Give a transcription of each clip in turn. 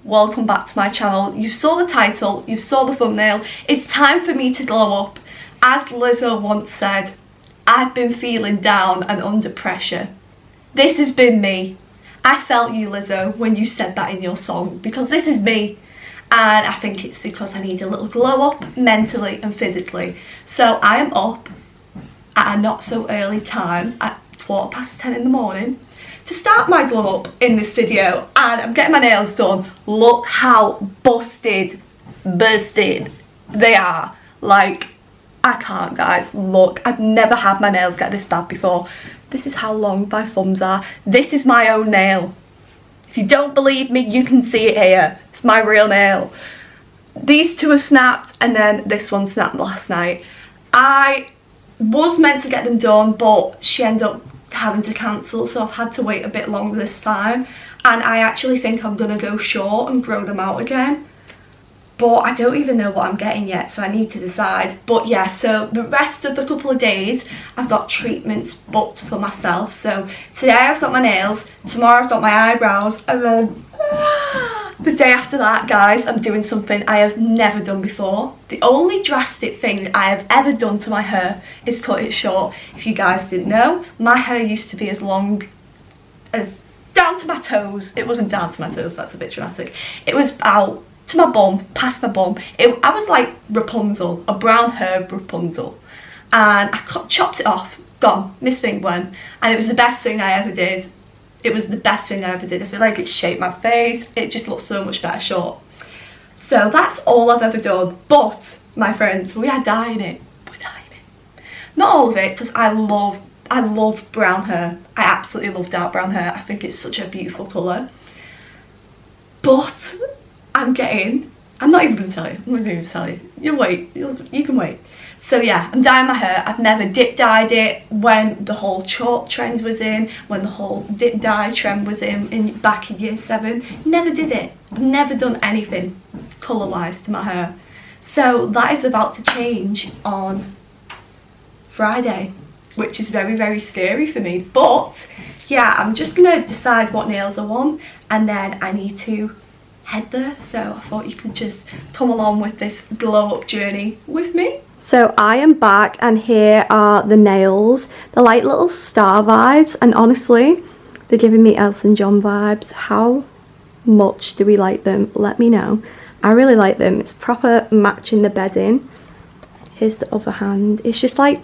welcome back to my channel. You saw the title, you saw the thumbnail. It's time for me to glow up. As Lizzo once said, I've been feeling down and under pressure. This has been me. I felt you, Lizzo, when you said that in your song, because this is me. And I think it's because I need a little glow up mentally and physically. So I am up at a not so early time at 10:15 in the morning to start my glow up in this video, and I'm getting my nails done. Look how bursted they are. Like, I can't, guys. Look, I've never had my nails get this bad before. This is how long my thumbs are. This is my own nail. If you don't believe me, you can see it here. It's my real nail. These two have snapped, and then this one snapped last night. I was meant to get them done, but she ended up having to cancel, so I've had to wait a bit longer this time. And I actually think I'm gonna go short and grow them out again. But I don't even know what I'm getting yet, so I need to decide. But yeah, so the rest of the couple of days, I've got treatments booked for myself. So today I've got my nails, tomorrow I've got my eyebrows, and then the day after that, guys, I'm doing something I have never done before. The only drastic thing I have ever done to my hair is cut it short. If you guys didn't know, my hair used to be as long as down to my toes. It wasn't down to my toes, that's a bit dramatic. It was out to my bum, past my bum. I was like Rapunzel, a brown hair Rapunzel. And I chopped it off, gone, Miss Thing went. And it was the best thing I ever did. It was the best thing I ever did. I feel like it shaped my face. It just looks so much better short. So that's all I've ever done. But, my friends, we are dyeing it. We're dyeing it. Not all of it, because I love brown hair. I absolutely love dark brown hair. I think it's such a beautiful colour. But I'm not even going to tell you. I'm not going to tell you. You wait. You can wait. So yeah, I'm dyeing my hair. I've never dip dyed it when the whole chalk trend was in, when the whole dip dye trend was in back in year 7. Never did it. I've never done anything colour wise to my hair. So that is about to change on Friday, which is very, very scary for me. But yeah, I'm just going to decide what nails I want, and then I need to head there. So I thought you could just come along with this glow up journey with me. So I am back, and here are the nails. They're like little star vibes, and honestly they're giving me Elton John vibes. How much do we like them? Let me know. I really like them. It's proper matching the bedding. Here's the other hand. It's just like,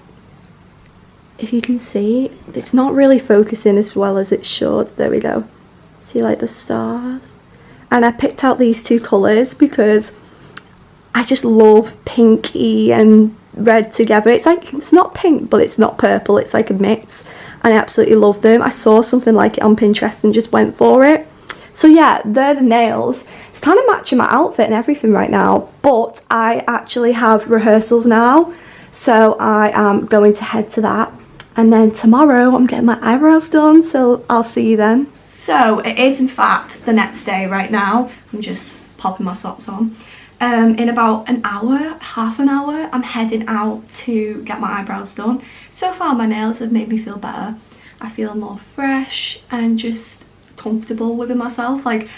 if you can see, it's not really focusing as well as it should. There we go. See, like the stars. And I picked out these two colours because I just love pinky and red together. It's like, it's not pink, but it's not purple. It's like a mix, and I absolutely love them. I saw something like it on Pinterest and just went for it. So yeah, they're the nails. It's kind of matching my outfit and everything right now, but I actually have rehearsals now, so I am going to head to that. And then tomorrow I'm getting my eyebrows done, so I'll see you then. So it is in fact the next day right now. I'm just popping my socks on. In about an hour, half an hour, I'm heading out to get my eyebrows done. So far my nails have made me feel better. I feel more fresh and just comfortable within myself. Like,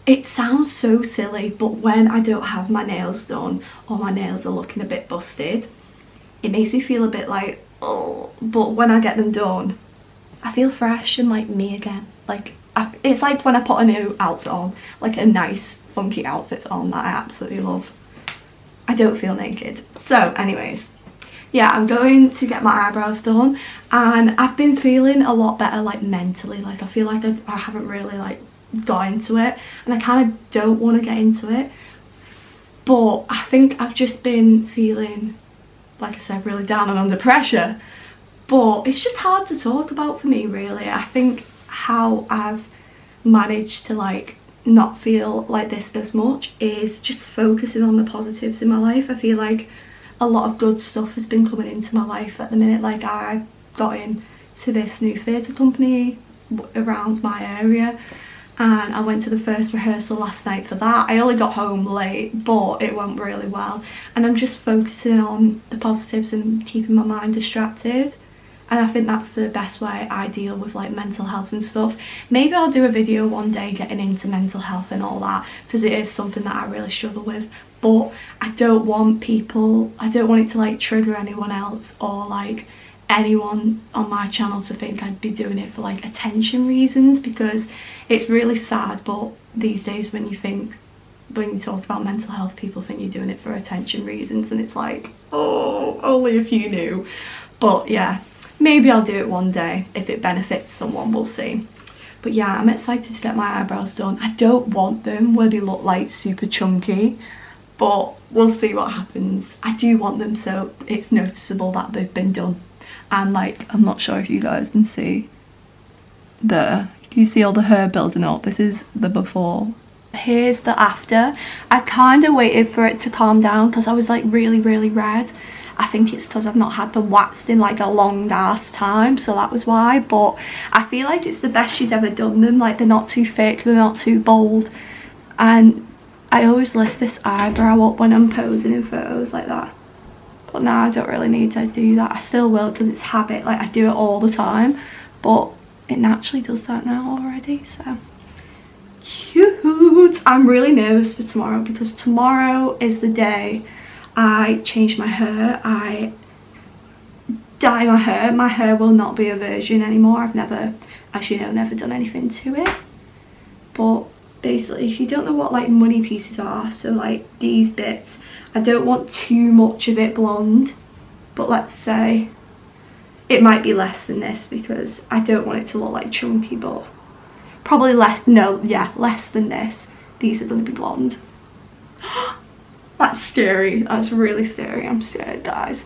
it sounds so silly, but when I don't have my nails done or my nails are looking a bit busted, it makes me feel a bit like, oh, but when I get them done, I feel fresh and like me again. Like, it's like when I put a new outfit on, like a nice funky outfit on that I absolutely love. I don't feel naked. So anyways, yeah, I'm going to get my eyebrows done, and I've been feeling a lot better, like mentally. Like, I feel like I haven't really like got into it, and I kind of don't want to get into it, but I think I've just been feeling, like I said, really down and under pressure. But it's just hard to talk about for me, really. I think how I've managed to like not feel like this as much is just focusing on the positives in my life. I feel like a lot of good stuff has been coming into my life at the minute. Like, I got into this new theatre company around my area, and I went to the first rehearsal last night for that. I only got home late, but it went really well, and I'm just focusing on the positives and keeping my mind distracted. And I think that's the best way I deal with like mental health and stuff. Maybe I'll do a video one day getting into mental health and all that, because it is something that I really struggle with. But I don't want it to like trigger anyone else or like anyone on my channel to think I'd be doing it for like attention reasons, because it's really sad. But these days when you talk about mental health, people think you're doing it for attention reasons, and it's like, oh, only if you knew. But yeah, maybe I'll do it one day if it benefits someone, we'll see. But yeah, I'm excited to get my eyebrows done. I don't want them where they look like super chunky, but we'll see what happens. I do want them so it's noticeable that they've been done. And like, I'm not sure if you guys can see there. Can you see all the hair building up? This is the before. Here's the after. I kind of waited for it to calm down because I was like really red. I think it's because I've not had them waxed in like a long ass time, so that was why. But I feel like it's the best she's ever done them. Like, they're not too thick, they're not too bold, and I always lift this eyebrow up when I'm posing in photos like that. But now I don't really need to do that. I still will because it's habit, like I do it all the time, but it naturally does that now already, so cute. I'm really nervous for tomorrow because tomorrow is the day I change my hair, I dye my hair. My hair will not be a virgin anymore. I've never, as you know, never done anything to it. But basically, if you don't know what like money pieces are, so like these bits, I don't want too much of it blonde, but let's say it might be less than this because I don't want it to look like chunky, but probably less, no, yeah, less than this. These are going to be blonde. That's scary. That's really scary. I'm scared, guys.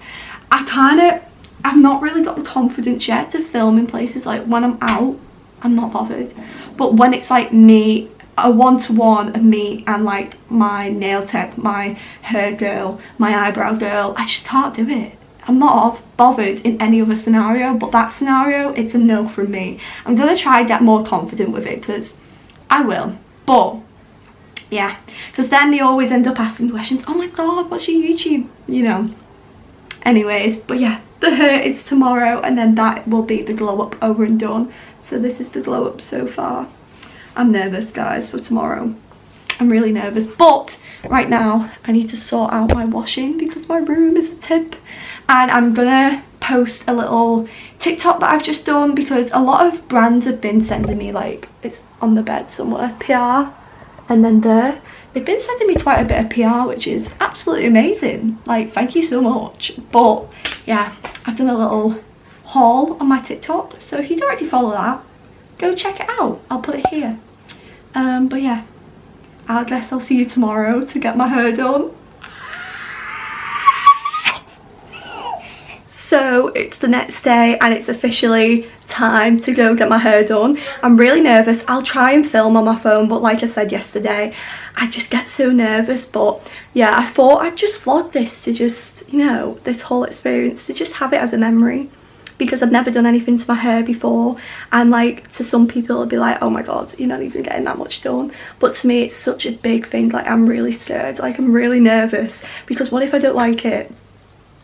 I've not really got the confidence yet to film in places. Like when I'm out, I'm not bothered. But when it's like me, a one-to-one of me and like my nail tech, my hair girl, my eyebrow girl, I just can't do it. I'm not bothered in any other scenario, but that scenario, it's a no from me. I'm gonna try and get more confident with it because I will. But yeah, because then they always end up asking questions. Oh my god, what's your YouTube, you know. Anyways, but yeah, the hair is tomorrow and then that will be the glow up over and done. So this is the glow up so far. I'm nervous, guys, for tomorrow. I'm really nervous, but right now I need to sort out my washing because my room is a tip. And I'm gonna post a little TikTok that I've just done because a lot of brands have been sending me, like, it's on the bed somewhere, PR, and then there. They've been sending me quite a bit of PR, which is absolutely amazing. Like, thank you so much. But yeah, I've done a little haul on my TikTok, so if you don't already follow that, go check it out. I'll put it here. But yeah, I guess I'll see you tomorrow to get my hair done. So it's the next day and it's officially time to go get my hair done. I'm really nervous. I'll try and film on my phone, but like I said yesterday, I just get so nervous. But yeah, I thought I'd just vlog this to just, you know, this whole experience, to just have it as a memory, because I've never done anything to my hair before. And like, to some people it'll be like, oh my god, you're not even getting that much done. But to me it's such a big thing. Like, I'm really scared, like I'm really nervous, because what if I don't like it?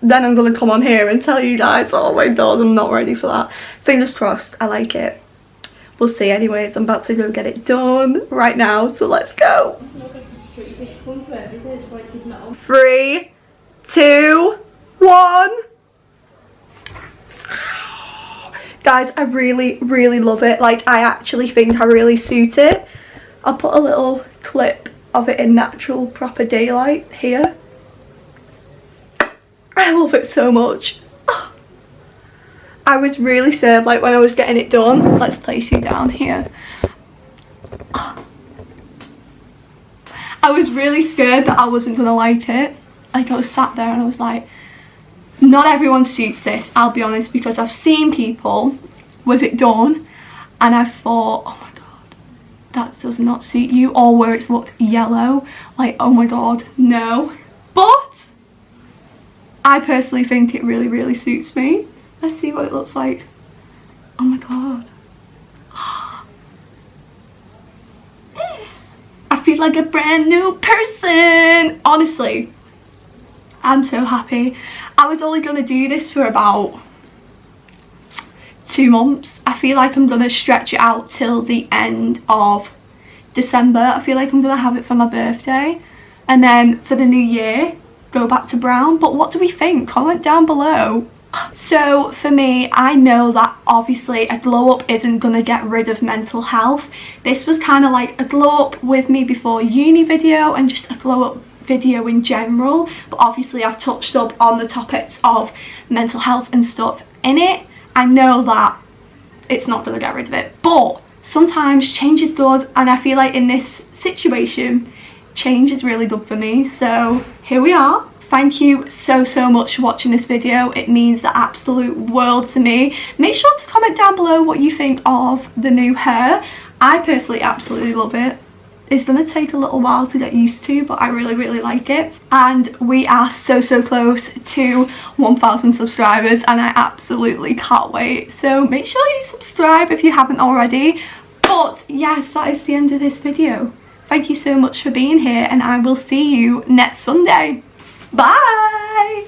Then I'm gonna come on here and tell you guys, oh my god, I'm not ready for that. Fingers crossed I like it. We'll see. Anyways, I'm about to go get it done right now, so let's go. 3, 2, 1. Guys, I really love it. Like, I actually think I really suit it. I'll put a little clip of it in natural proper daylight here. I love it so much. I was really scared, like, when I was getting it done. Let's place you down here. I was really scared that I wasn't gonna like it. Like, I was sat there and I was like, not everyone suits this, I'll be honest, because I've seen people with it done and I thought, oh my god, that does not suit you. Or where it's looked yellow, like, oh my god, no. But I personally think it really suits me. Let's see what it looks like. Oh my god. I feel like a brand new person. Honestly, I'm so happy. I was only gonna do this for about 2 months. I feel like I'm gonna stretch it out till the end of December. I feel like I'm gonna have it for my birthday, and then for the new year go back to brown. But what do we think? Comment down below. So for me, I know that obviously a glow up isn't gonna get rid of mental health. This was kind of like a glow up with me before uni video and just a glow up video in general, but obviously I've touched up on the topics of mental health and stuff in it. I know that it's not gonna get rid of it, but sometimes change is good, and I feel like in this situation change is really good for me. So here we are. Thank you so much for watching this video. It means the absolute world to me. Make sure to comment down below what you think of the new hair. I personally absolutely love it. It's gonna take a little while to get used to, but I really like it. And we are so close to 1,000 subscribers, and I absolutely can't wait. So make sure you subscribe if you haven't already. But yes, that is the end of this video. Thank you so much for being here, and I will see you next Sunday. Bye!